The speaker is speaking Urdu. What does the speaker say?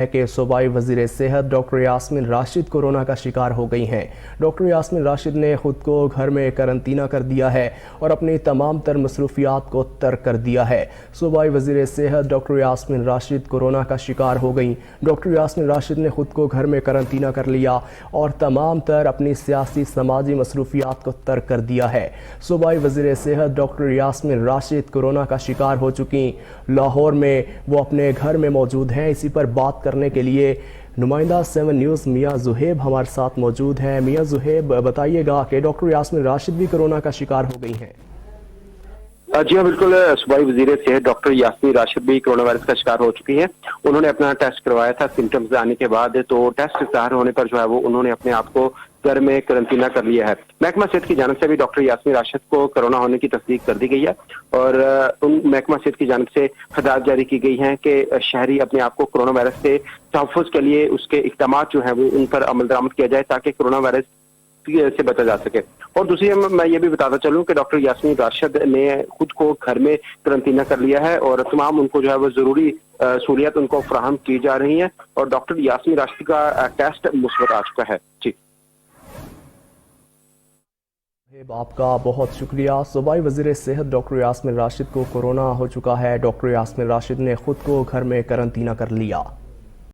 ہے کہ صوبائی وزیر صحت ڈاکٹر یاسمین راشد کورونا کا شکار ہو گئی ہیں۔ ڈاکٹر یاسمین راشد نے خود کو گھر میں قرنطینہ کر دیا ہے اور اپنی تمام تر مصروفیات کو ترک کر دیا ہے۔ صوبائی وزیر صحت ڈاکٹر یاسمین راشد کورونا کا شکار ہو گئیں۔ ڈاکٹر یاسمین راشد نے خود کو گھر میں قرنطینہ کر لیا اور تمام تر اپنی سیاسی سماجی مصروفیات کو ترک کر دیا ہے۔ صوبائی وزیر صحت ڈاکٹر یاسمین راشد کورونا کا شکار ہو چکی۔ لاہور میں وہ اپنے گھر میں موجود ہیں۔ اسی پر بات کرنے کے لیے نمائندہ 7 نیوز میاں زہیب ہمارے ساتھ موجود ہیں۔ میاں زہیب، بتائیے گا کہ ڈاکٹر یاسمین راشد بھی کورونا کا شکار ہو گئی ہیں۔ جی ہاں بالکل، صوبائی وزیر صحت ڈاکٹر یاسمین راشد بھی کورونا وائرس کا شکار ہو چکی ہیں۔ انہوں نے اپنا ٹیسٹ کروایا تھا سمٹمز آنے کے بعد، تو ٹیسٹ ظاہر ہونے پر جو ہے وہ انہوں نے اپنے آپ کو گھر میں قرنطینہ کر لیا ہے۔ محکمہ صحت کی جانب سے بھی ڈاکٹر یاسمین راشد کو کورونا ہونے کی تصدیق کر دی گئی ہے اور محکمہ صحت کی جانب سے ہدایات جاری کی گئی ہیں کہ شہری اپنے آپ کو کورونا وائرس سے تحفظ کے لیے اس کے اقدامات جو ہیں وہ ان پر عمل درآمد کیا جائے تاکہ کورونا وائرس سے بچا جا سکے۔ اور دوسری میں یہ بھی بتاتا چلوں کہ ڈاکٹر یاسمین راشد نے خود کو گھر میں قرنطینہ کر لیا ہے اور تمام ان کو جو ہے وہ ضروری سہولیات ان کو فراہم کی جا رہی ہیں اور ڈاکٹر یاسمین راشد کا ٹیسٹ مثبت آ چکا ہے۔ جی آپ کا بہت شکریہ۔ صوبائی وزیر صحت ڈاکٹر یاسمین راشد کو کورونا ہو چکا ہے۔ ڈاکٹر یاسمین راشد نے خود کو گھر میں قرنطینہ کر لیا۔